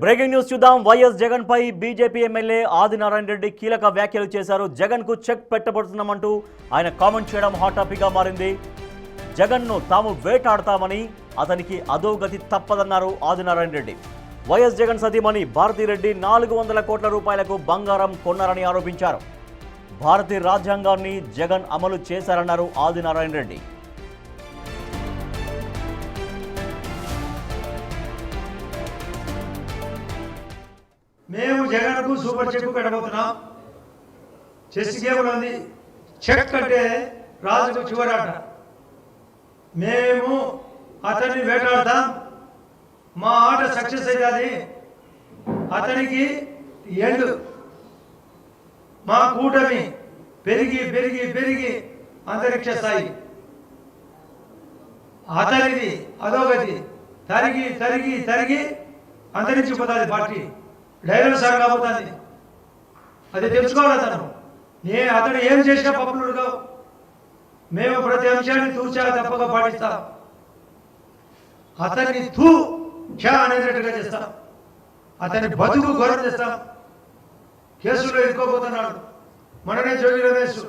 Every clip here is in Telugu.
బ్రేకింగ్ న్యూస్ చూద్దాం. వైఎస్ జగన్ పై బీజేపీ ఎమ్మెల్యే ఆదినారాయణ రెడ్డి కీలక వ్యాఖ్యలు చేశారు. జగన్ కు చెక్ పెట్టబడుతున్నామంటూ ఆయన కామెంట్ చేయడం హాట్ టాపిక్ గా మారింది. జగన్ ను తాము వేటాడతామని, అతనికి అధోగతి తప్పదన్నారు ఆదినారాయణ రెడ్డి. వైఎస్ జగన్ సతీమణి భారతిరెడ్డి 400 కోట్ల రూపాయలకు బంగారం కొన్నారని ఆరోపించారు. భారతీయ రాజ్యాంగాన్ని జగన్ అమలు చేశారన్నారు ఆదినారాయణ రెడ్డి. మేము జగన్కు సూపర్ చెక్ పెట్టబోతున్నాం. చెస్ గేమ్లో ఉంది. చెక్ అంటే రాజుకు చివరాట. మేము అతన్ని వేటాడతాం. మా ఆట సక్సెస్ అయ్యాలి. అతనికి ఎండ్. మా కూటమి పెరిగి పెరిగి పెరిగి అంతరిక్ష స్థాయి. అతనిది అధోగతి. తరిగి తరిగి తరిగి అంతరించిపోతుంది పార్టీ. డైరెక్ట్ సార్ కాబోతుంది. అది తెలుసుకోవాలి. అతను ఏం చేసినా పప్పులుగా మేము ప్రతి అంశాన్ని తూచా తప్పగా పాటిస్తాం. అతన్ని తూ ఖ్యా అనేటట్టుగా చేస్తాం. అతని బతుకు ఘోరం చేస్తాం. కేసులో ఇరుక్కోబోతున్నాడు. మననే జోగి రమేష్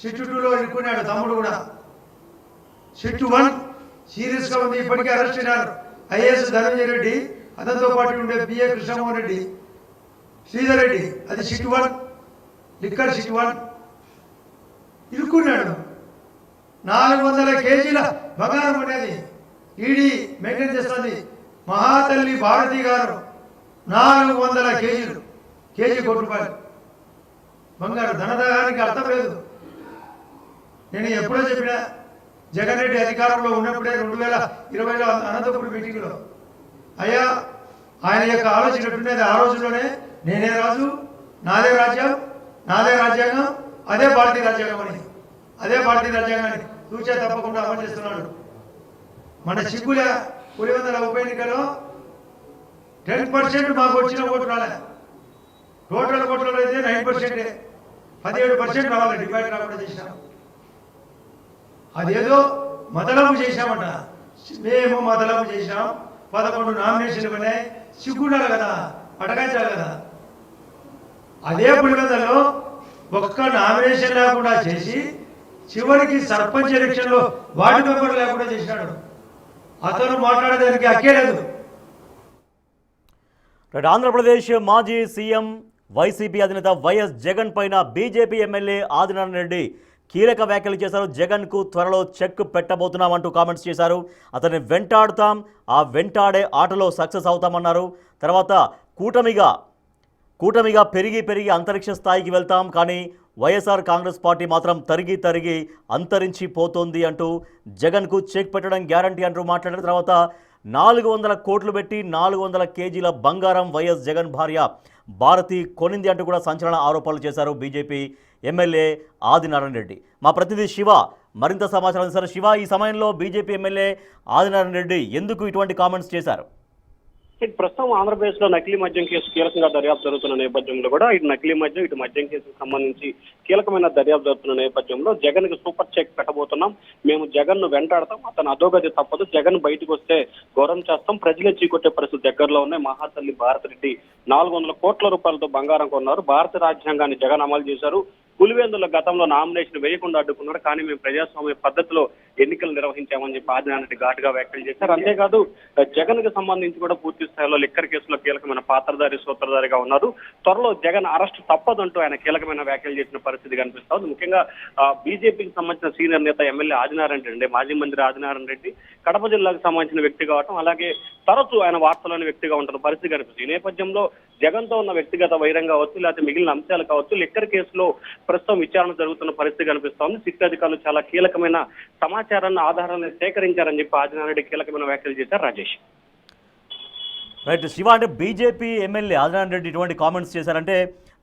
సిట్టు 2లో ఇరుక్కున్నాడు. తమ్ముడు కూడా సిట్టు 1 సీరియస్గా ఉంది. ఇప్పటికే అరెస్ట్ అయినారు. ఐఏఎస్ ధనంజయ రెడ్డి, అతనితో పాటు ఉండే బిఏ కృష్ణమోహన్ రెడ్డి, శ్రీధర్ రెడ్డి. అది సిట్ 1, లిక్కర్ సిట్ 1 ఇరుక్కున్నాడు. 400 కేజీల బంగారం అనేది ఈడీ మెయింటైన్ చేస్తుంది. మహాతల్లి భారతి గారు 400 కేజీలు, కేజీ ₹1 బంగారు. ధనదానికి అర్థం లేదు. నేను ఎప్పుడో చెప్పినా, జగన్ రెడ్డి అధికారంలో ఉన్నప్పుడే 2020లో అనంతపురం మీటింగ్లో, అయ్యా ఆయన యొక్క ఆలోచన ఎట్టుండేది, ఆ రోజుల్లోనే నేనే రాజు, నాదే రాజ్యం, నాదే రాజ్యాంగం, అదే భారతీయ రాజ్యాంగం అని, అదే భారతీయ రాజ్యాంగాన్ని తూచా తప్పకుండా అమలు చేస్తున్నాడు. మన సిగ్గుల పులివెందుల ఉప ఎన్నికల్లో 10% మాకు వచ్చిన ఓటు రాలే. టోటల్ ఓట్లలో అయితే 9%, 17% రావాలి. డివైడ్ రాకుండా చేశాం. అదేదో మతలము చేశామట. మేము మతలము చేశాం. 11 నామినేషన్లు ఉన్నాయి. సిగ్గుండాలి కదా, అడగాచాలి కదా. అదే పులివెందులలో ఒక్క నామినేషన్ లేకుండా చేసి చివరికి సర్పంచ్ ఎలక్షన్లో వార్డు మెంబర్ లేకుండా చేసినాడు. అతను మాట్లాడేదానికి అక్కేలేదు. ఆంధ్రప్రదేశ్ మాజీ సీఎం వైసీపీ అధినేత వైఎస్ జగన్ పైన బీజేపీ ఎమ్మెల్యే ఆదినారాయణ రెడ్డి కీలక వ్యాఖ్యలు చేశారు. జగన్ కు త్వరలో చెక్ పెట్టబోతున్నామంటూ కామెంట్స్ చేశారు. అతన్ని వెంటాడుతాం, ఆ వెంటాడే ఆటలో సక్సెస్ అవుతామన్నారు. తర్వాత కూటమిగా పెరిగి పెరిగి అంతరిక్ష స్థాయికి వెళ్తాం, కానీ వైఎస్ఆర్ కాంగ్రెస్ పార్టీ మాత్రం తరిగి తరిగి అంతరించిపోతోంది అంటూ జగన్కు చెక్ పెట్టడం గ్యారంటీ అంటూ మాట్లాడిన తర్వాత 400 కోట్లు పెట్టి 400 కేజీల బంగారం వైఎస్ జగన్ భార్య భారతి కొనింది అంటూ కూడా సంచలన ఆరోపణలు చేశారు బీజేపీ ఎమ్మెల్యే ఆదినారాయణ రెడ్డి. మా ప్రతినిధి శివ మరింత సమాచారం ఇస్తారు. శివ, ఈ సమయంలో బీజేపీ ఎమ్మెల్యే ఆదినారాయణ రెడ్డి ఎందుకు ఇటువంటి కామెంట్స్ చేశారు? ప్రస్తుతం ఆంధ్రప్రదేశ్ లో నకిలీ మద్యం కేసు కీలకంగా దర్యాప్తు జరుగుతున్న నేపథ్యంలో కూడా ఇటు నకిలీ మద్యం, ఇటు మద్యం కేసుకు సంబంధించి కీలకమైన దర్యాప్తు జరుగుతున్న నేపథ్యంలో జగన్ కి సూపర్ చెక్ పెట్టబోతున్నాం. మేము జగన్ ను వెంటాడతాం, అతను అధోగతి తప్పదు, జగన్ బయటకు వస్తే ఘోరం చేస్తాం, ప్రజలే చీకొట్టే పరిస్థితి దగ్గరలో ఉన్నాయి. మహాతల్లి భారతిరెడ్డి 400 కోట్ల రూపాయలతో బంగారం కొన్నారు. భారత రాజ్యాంగాన్ని జగన్ అమలు చేశారు. పులివెందుల గతంలో నామినేషన్ వేయకుండా అడ్డుకున్నారు, కానీ మేము ప్రజాస్వామ్య పద్ధతిలో ఎన్నికలు నిర్వహించామని చెప్పి ఆదినారాయణ రెడ్డి ఘాటుగా వ్యాఖ్యలు చేశారు. అంతేకాదు జగన్ కి సంబంధించి కూడా పూర్తి స్థాయిలో లిక్కర్ కేసులో కీలకమైన పాత్రధారి, సూత్రధారిగా ఉన్నారు. త్వరలో జగన్ అరెస్ట్ తప్పదంటూ ఆయన కీలకమైన వ్యాఖ్యలు చేసిన పరిస్థితి కనిపిస్తుంది. ముఖ్యంగా బీజేపీకి సంబంధించిన సీనియర్ నేత ఎమ్మెల్యే ఆదినారాయణ రెడ్డి, మాజీ మంత్రి ఆదినారాయణ రెడ్డి కడప జిల్లాకు సంబంధించిన వ్యక్తి కావటం, అలాగే తరచూ ఆయన వార్తలోని వ్యక్తిగా ఉంటున్న పరిస్థితి కనిపిస్తుంది. ఈ నేపథ్యంలో జగన్ తో ఉన్న వ్యక్తిగత వైరం కావచ్చు, లేకపోతే మిగిలిన అంశాలు కావచ్చు, లిక్కర్ కేసులో ప్రస్తుతం విచారణ జరుగుతున్న పరిస్థితి కనిపిస్తోంది. సిట్ అధికారులు చాలా కీలకమైన సమాచారాన్ని, ఆధారాలను సేకరించారని చెప్పి ఆదినారాయణ రెడ్డి కీలకమైన వ్యాఖ్యలు చేశారు. రాజేష్. రైట్ శివ, అంటే బీజేపీ ఎమ్మెల్యే ఆదినారాయణ రెడ్డి ఇటువంటి కామెంట్స్ చేశారంటే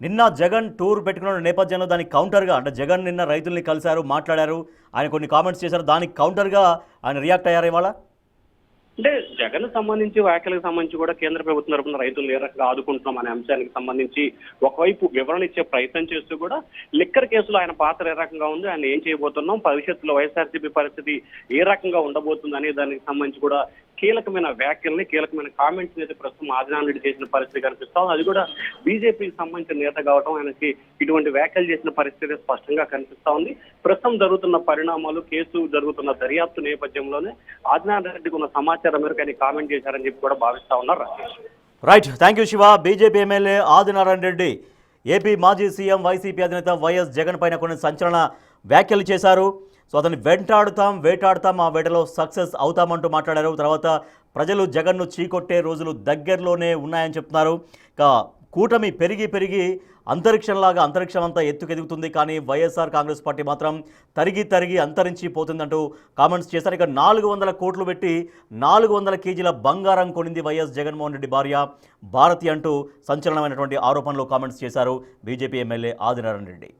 నిన్న జగన్ టూర్ పెట్టుకున్న నేపథ్యంలో దానికి కౌంటర్గా, అంటే జగన్ నిన్న రైతుల్ని కలిశారు, మాట్లాడారు, ఆయన కొన్ని కామెంట్స్ చేశారు, దానికి కౌంటర్గా ఆయన రియాక్ట్ అయ్యారు ఇవాళ. అంటే జగన్ సంబంధించి వ్యాఖ్యలకు సంబంధించి కూడా కేంద్ర ప్రభుత్వం తరపున రైతులు ఏ రకంగా ఆదుకుంటున్నాం అనే అంశానికి సంబంధించి ఒకవైపు వివరణ ఇచ్చే ప్రయత్నం చేస్తూ కూడా లిక్కర్ కేసులో ఆయన పాత్ర ఏ రకంగా ఉంది, ఆయన ఏం చేయబోతున్నాం, భవిష్యత్తులో వైఎస్ఆర్సీపీ పరిస్థితి ఏ రకంగా ఉండబోతుంది అనే దానికి సంబంధించి కూడా కీలకమైన వ్యాఖ్యల్ని కీలకమైన కామెంట్స్ అయితే ప్రస్తుతం ఆదినారాయణ రెడ్డి చేసిన పరిస్థితి కనిపిస్తా ఉంది. అది కూడా బీజేపీకి సంబంధించిన నేత కావడం ఆయనకి ఇటువంటి వ్యాఖ్యలు చేసిన పరిస్థితి స్పష్టంగా కనిపిస్తా ఉంది. ప్రస్తుతం జరుగుతున్న పరిణామాలు, కేసు జరుగుతున్న దర్యాప్తు నేపథ్యంలోనే ఆదినారాయణ రెడ్డికి ఉన్న సమాచారం మేరకు ఆయన కామెంట్ చేశారని చెప్పి కూడా భావిస్తా ఉన్నారు. Rakesh right, thank you Shiva. BJP MLA Adinarayana Reddy AP మాజీ సీఎం వైసీపీ అధినేత వైఎస్ జగన్ పైన కొన్ని సంచలన వ్యాఖ్యలు చేశారు. సో అతన్ని వేటాడుతాం, ఆ వేటలో సక్సెస్ అవుతామంటూ మాట్లాడారు. తర్వాత ప్రజలు జగన్ను చీకొట్టే రోజులు దగ్గరలోనే ఉన్నాయని చెప్తున్నారు. ఇక కూటమి పెరిగి అంతరిక్షం అంతా ఎత్తుకెదుగుతుంది, కానీ వైఎస్ఆర్ కాంగ్రెస్ పార్టీ మాత్రం తరిగి అంతరించిపోతుందంటూ కామెంట్స్ చేశారు. ఇక 400 కోట్లు పెట్టి 400 కేజీల బంగారం కొనింది వైఎస్ జగన్మోహన్ రెడ్డి భార్య భారతి అంటూ సంచలనమైనటువంటి ఆరోపణలు కామెంట్స్ చేశారు బీజేపీ ఎమ్మెల్యే ఆదినారాయణ రెడ్డి.